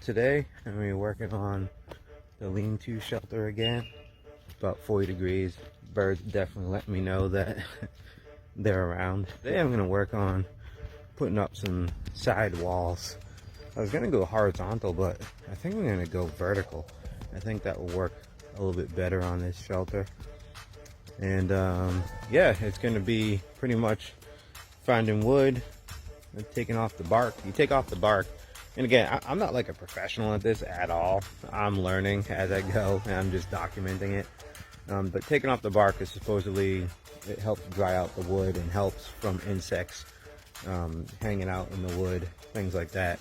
today I'm going to be working on the lean-to shelter again. It's about 40 degrees. Birds definitely let me know that they're around. Today I'm going to work on putting up some side walls. I was going to go horizontal, but I think I'm going to go vertical. I think that will work a little bit better on this shelter. And yeah, it's going to be pretty much finding wood and taking off the bark. You take off the bark, and again, I'm not like a professional at this at all. I'm learning as I go, and I'm just documenting it. But taking off the bark is supposedly, it helps dry out the wood and helps from insects hanging out in the wood, things like that.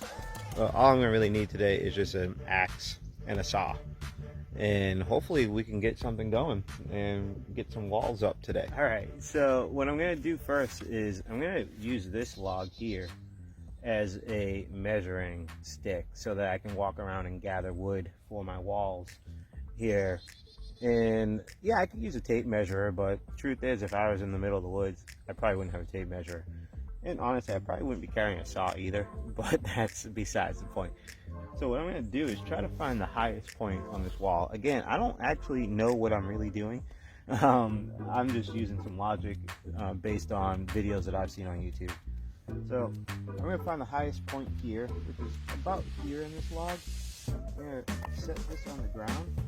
All I'm gonna really need today is just an axe and a saw, and hopefully we can get something going and get some walls up today. All right, so what I'm gonna do first is I'm gonna use this log here as a measuring stick so that I can walk around and gather wood for my walls here. And yeah, I could use a tape measure, but truth is, if I was in the middle of the woods, I probably wouldn't have a tape measure. And honestly, I probably wouldn't be carrying a saw either, but that's besides the point. So what I'm going to do is try to find the highest point on this wall. Again, I don't actually know what I'm really doing. I'm just using some logic based on videos that I've seen on YouTube. So I'm going to find the highest point here, which is about here in this log. I'm going to set this on the ground.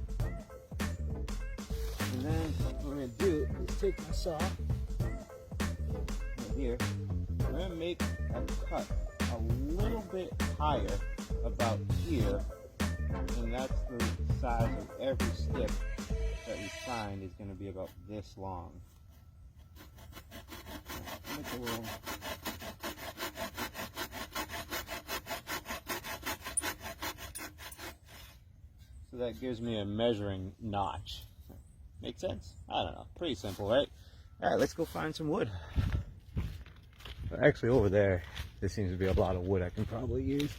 And then what I'm going to do is take my saw right here. I'm going to make a cut a little bit higher about here, and that's the size of every stick that we find is going to be about this long. Make a little. So that gives me a measuring notch. Make sense? I don't know. Pretty simple, right? All right, let's go find some wood. Actually, over there seems to be a lot of wood I can probably use.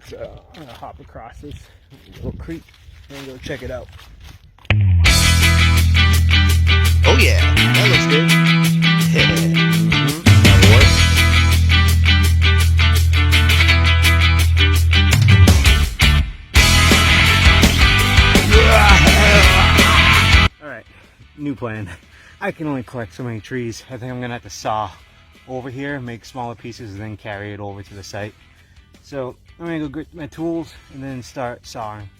So I'm gonna hop across this little creek and go check it out. Oh yeah, that looks good. All right, new plan. I can only collect so many trees. I think I'm gonna have to saw over here, make smaller pieces, and then carry it over to the site. So I'm gonna go get my tools and then start sawing.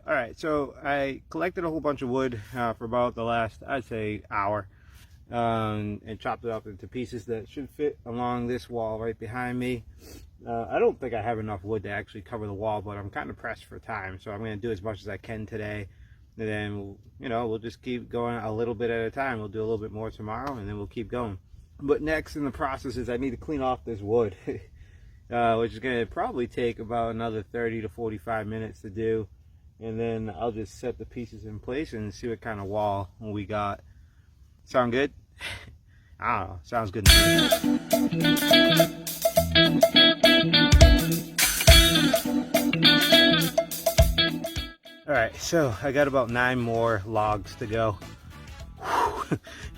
Alright, so I collected a whole bunch of wood for about the last, I'd say, hour, and chopped it up into pieces that should fit along this wall right behind me. I don't think I have enough wood to actually cover the wall, but I'm kind of pressed for time, so I'm going to do as much as I can today, and then we'll just keep going a little bit at a time. We'll do a little bit more tomorrow, and then we'll keep going. But next in the process is I need to clean off this wood, which is going to probably take about another 30 to 45 minutes to do. And then I'll just set the pieces in place and see what kind of wall we got. Sound good? I don't know. Sounds good to me. Alright, so I got about 9 more logs to go.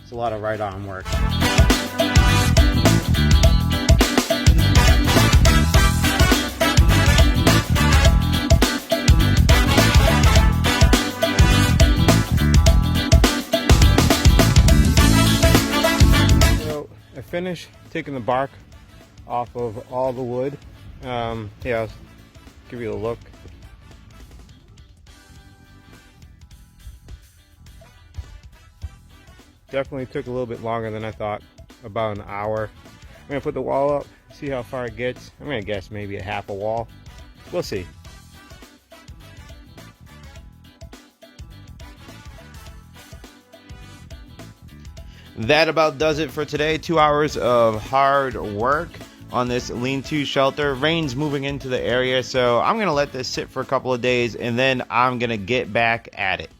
It's a lot of right arm work. Finish taking the bark off of all the wood. Yeah, I'll give you a look. Definitely took a little bit longer than I thought, about an hour. I'm gonna put the wall up, see how far it gets. I'm gonna guess maybe a half a wall. We'll see. That about does it for today. 2 hours of hard work on this lean-to shelter. Rain's moving into the area, so I'm gonna let this sit for a couple of days and then I'm gonna get back at it.